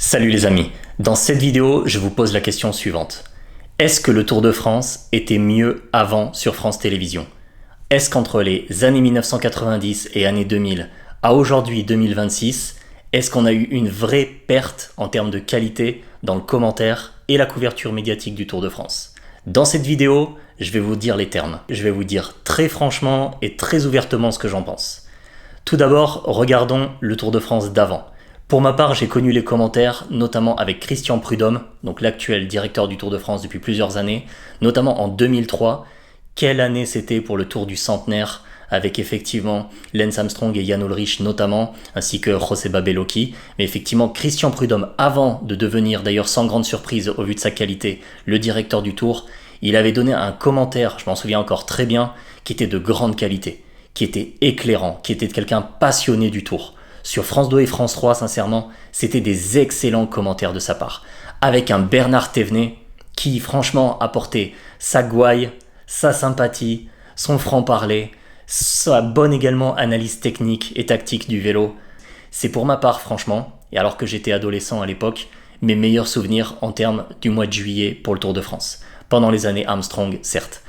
Salut les amis, dans cette vidéo, je vous pose la question suivante. Est-ce que le Tour de France était mieux avant sur France Télévisions? Est-ce qu'entre les années 1990 et années 2000 à aujourd'hui 2026, est-ce qu'on a eu une vraie perte en termes de qualité dans le commentaire et la couverture médiatique du Tour de France? Dans cette vidéo, je vais vous dire les termes. Je vais vous dire très franchement et très ouvertement ce que j'en pense. Tout d'abord, regardons le Tour de France d'avant. Pour ma part, j'ai connu les commentaires, notamment avec Christian Prudhomme, donc l'actuel directeur du Tour de France depuis plusieurs années, notamment en 2003. Quelle année c'était pour le Tour du centenaire, avec effectivement Lance Armstrong et Jan Ullrich notamment, ainsi que Joseba Bellocchi. Mais effectivement, Christian Prudhomme, avant de devenir, d'ailleurs sans grande surprise au vu de sa qualité, le directeur du Tour, il avait donné un commentaire, je m'en souviens encore très bien, qui était de grande qualité, qui était éclairant, qui était de quelqu'un passionné du Tour. Sur France 2 et France 3, sincèrement, c'était des excellents commentaires de sa part. Avec un Bernard Thévenet qui, franchement, apportait sa gouaille, sa sympathie, son franc-parler, sa bonne également analyse technique et tactique du vélo. C'est pour ma part, franchement, et alors que j'étais adolescent à l'époque, mes meilleurs souvenirs en termes du mois de juillet pour le Tour de France. Pendant les années Armstrong, certes.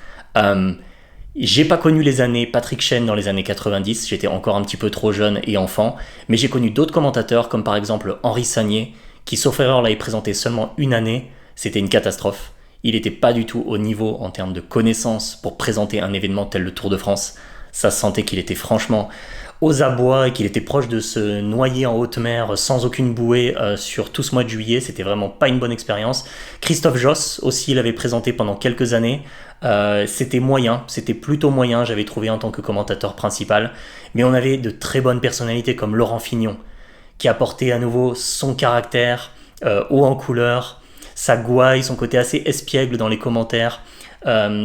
J'ai pas connu les années Patrick Chesne dans les années 90, j'étais encore un petit peu trop jeune et enfant, mais j'ai connu d'autres commentateurs comme par exemple Henri Sagné, qui sauf erreur l'avait présenté seulement une année, c'était une catastrophe. Il n'était pas du tout au niveau en termes de connaissances pour présenter un événement tel le Tour de France. Ça se sentait qu'il était franchement aux abois et qu'il était proche de se noyer en haute mer sans aucune bouée sur tout ce mois de juillet. C'était vraiment pas une bonne expérience. Christophe Josse aussi, il l'avait présenté pendant quelques années. C'était moyen, c'était plutôt moyen, j'avais trouvé en tant que commentateur principal. Mais on avait de très bonnes personnalités comme Laurent Fignon, qui apportait à nouveau son caractère haut en couleur, sa gouaille, son côté assez espiègle dans les commentaires.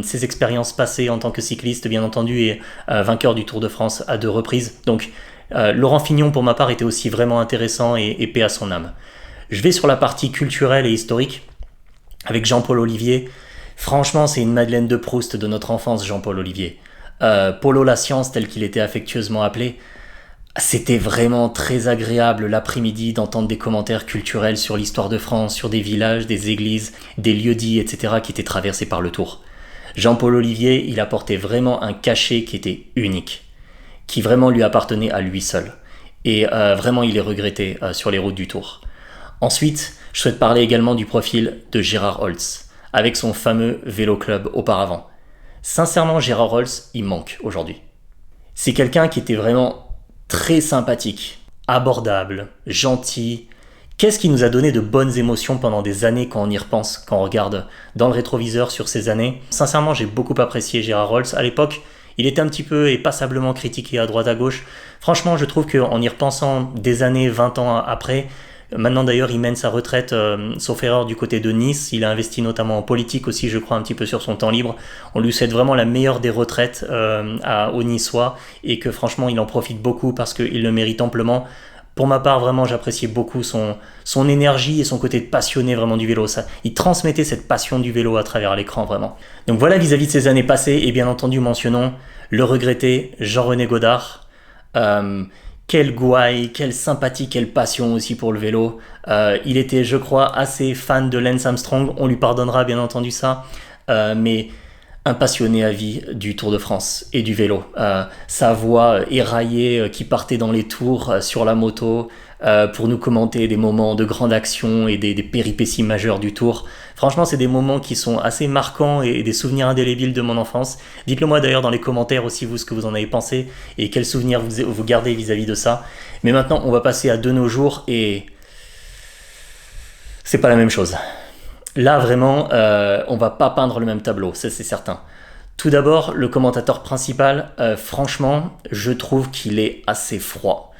Ses expériences passées en tant que cycliste bien entendu et vainqueur du Tour de France à 2 reprises. Donc Laurent Fignon pour ma part était aussi vraiment intéressant et paix à son âme. Je vais sur la partie culturelle et historique avec Jean-Paul Ollivier. Franchement c'est une Madeleine de Proust de notre enfance, Jean-Paul Ollivier. Polo la science tel qu'il était affectueusement appelé. C'était vraiment très agréable l'après-midi d'entendre des commentaires culturels sur l'histoire de France, sur des villages, des églises, des lieux-dits, etc. qui étaient traversés par le Tour. Jean-Paul Ollivier, il apportait vraiment un cachet qui était unique, qui vraiment lui appartenait à lui seul. Et vraiment, il est regretté sur les routes du Tour. Ensuite, je souhaite parler également du profil de Gérard Holtz, avec son fameux vélo club auparavant. Sincèrement, Gérard Holtz, il manque aujourd'hui. C'est quelqu'un qui était vraiment très sympathique, abordable, gentil. Qu'est-ce qui nous a donné de bonnes émotions pendant des années quand on y repense, quand on regarde dans le rétroviseur sur ces années? Sincèrement, j'ai beaucoup apprécié Gérard Holtz. À l'époque, il était un petit peu et passablement critiqué à droite à gauche. Franchement, je trouve qu'en y repensant des années, 20 ans après, maintenant d'ailleurs il mène sa retraite, sauf erreur, du côté de Nice. Il a investi notamment en politique aussi, je crois, un petit peu sur son temps libre. On lui souhaite vraiment la meilleure des retraites aux Niçois et que franchement il en profite beaucoup parce qu'il le mérite amplement. Pour ma part, vraiment, j'appréciais beaucoup son énergie et son côté passionné vraiment du vélo. Il transmettait cette passion du vélo à travers l'écran, vraiment. Donc voilà, vis-à-vis de ces années passées, et bien entendu, mentionnons le regretté Jean-René Godard. Quelle gouaille, quelle sympathie, quelle passion aussi pour le vélo. Il était, je crois, assez fan de Lance Armstrong. On lui pardonnera bien entendu ça. Mais un passionné à vie du Tour de France et du vélo. Sa voix éraillée qui partait dans les tours sur la moto pour nous commenter des moments de grande action et des péripéties majeures du Tour. Franchement, c'est des moments qui sont assez marquants et des souvenirs indélébiles de mon enfance. Dites-le moi d'ailleurs dans les commentaires aussi, vous, ce que vous en avez pensé et quels souvenirs vous gardez vis-à-vis de ça. Mais maintenant, on va passer à de nos jours et c'est pas la même chose. Là, vraiment, on va pas peindre le même tableau, ça c'est certain. Tout d'abord, le commentateur principal, franchement, je trouve qu'il est assez froid.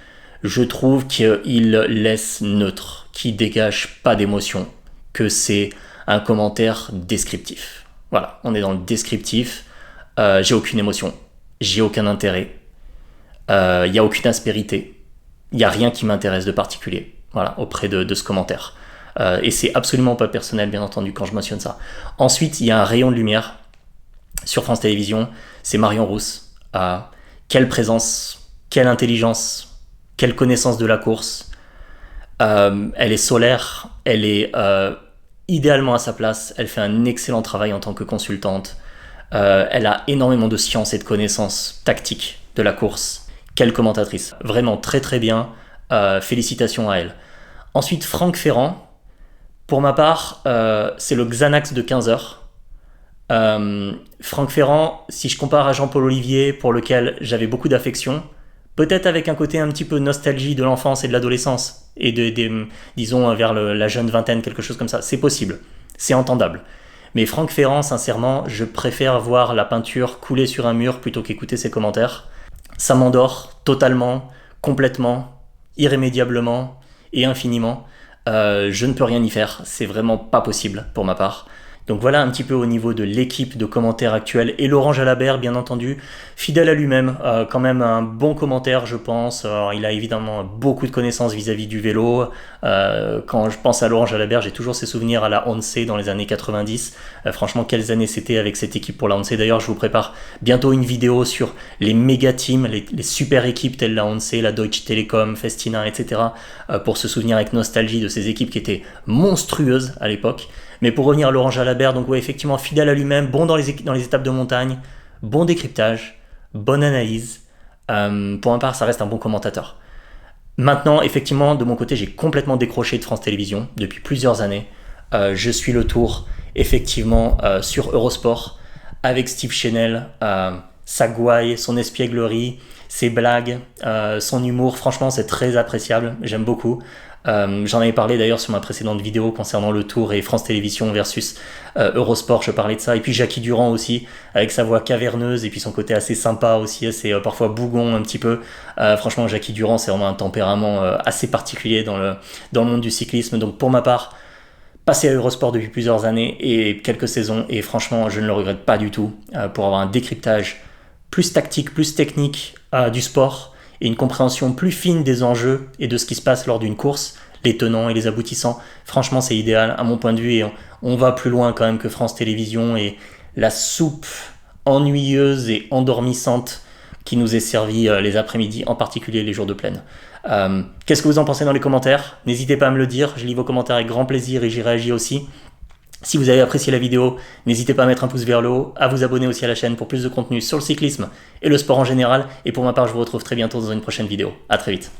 Je trouve qu'il laisse neutre, qu'il dégage pas d'émotion, que c'est un commentaire descriptif. Voilà, on est dans le descriptif, j'ai aucune émotion, j'ai aucun intérêt, il n'y a aucune aspérité, il n'y a rien qui m'intéresse de particulier, voilà, auprès de ce commentaire. Et c'est absolument pas personnel, bien entendu, quand je mentionne ça. Ensuite, il y a un rayon de lumière sur France Télévisions, c'est Marion Rousse. Quelle présence, quelle intelligence, quelle connaissance de la course. Elle est solaire, elle est idéalement à sa place, elle fait un excellent travail en tant que consultante. Elle a énormément de science et de connaissances tactiques de la course. Quelle commentatrice, vraiment très très bien, félicitations à elle. Ensuite, Franck Ferrand, pour ma part, c'est le Xanax de 15 heures. Franck Ferrand, si je compare à Jean-Paul Olivier, pour lequel j'avais beaucoup d'affection, peut-être avec un côté un petit peu nostalgie de l'enfance et de l'adolescence, et disons vers la jeune vingtaine, quelque chose comme ça, c'est possible, c'est entendable. Mais Franck Ferrand, sincèrement, je préfère voir la peinture couler sur un mur plutôt qu'écouter ses commentaires. Ça m'endort totalement, complètement, irrémédiablement et infiniment. Je ne peux rien y faire, c'est vraiment pas possible pour ma part. Donc voilà un petit peu au niveau de l'équipe de commentaires actuelle. Et Laurent Jalabert, bien entendu, fidèle à lui-même, quand même un bon commentaire, je pense. Alors, il a évidemment beaucoup de connaissances vis-à-vis du vélo. Quand je pense à Laurent Jalabert, j'ai toujours ses souvenirs à la Once dans les années 90. Franchement, quelles années c'était avec cette équipe pour la Once. D'ailleurs, je vous prépare bientôt une vidéo sur les méga teams, les super équipes telles la Once, la Deutsche Telekom, Festina, etc. Pour se souvenir avec nostalgie de ces équipes qui étaient monstrueuses à l'époque. Mais pour revenir à Laurent Jalabert, donc ouais, effectivement fidèle à lui-même, bon dans les étapes de montagne, bon décryptage, bonne analyse. Pour ma part, ça reste un bon commentateur. Maintenant, effectivement, de mon côté, j'ai complètement décroché de France Télévisions depuis plusieurs années. Je suis le Tour, effectivement, sur Eurosport, avec Steve Chenel, sa gouaille, son espièglerie, ses blagues, son humour. Franchement, c'est très appréciable, j'aime beaucoup. J'en avais parlé d'ailleurs sur ma précédente vidéo concernant le Tour et France Télévisions versus Eurosport, je parlais de ça. Et puis Jackie Durand aussi, avec sa voix caverneuse et puis son côté assez sympa aussi, assez parfois bougon un petit peu. Franchement, Jackie Durand, c'est vraiment un tempérament assez particulier dans le monde du cyclisme. Donc pour ma part, passé à Eurosport depuis plusieurs années et quelques saisons, et franchement, je ne le regrette pas du tout pour avoir un décryptage plus tactique, plus technique du sport, et une compréhension plus fine des enjeux et de ce qui se passe lors d'une course, les tenants et les aboutissants. Franchement, c'est idéal à mon point de vue, et on va plus loin quand même que France Télévisions et la soupe ennuyeuse et endormissante qui nous est servie les après-midi, en particulier les jours de plaine. Qu'est-ce que vous en pensez dans les commentaires? N'hésitez pas à me le dire, je lis vos commentaires avec grand plaisir et j'y réagis aussi. Si vous avez apprécié la vidéo, n'hésitez pas à mettre un pouce vers le haut, à vous abonner aussi à la chaîne pour plus de contenu sur le cyclisme et le sport en général. Et pour ma part, je vous retrouve très bientôt dans une prochaine vidéo. À très vite.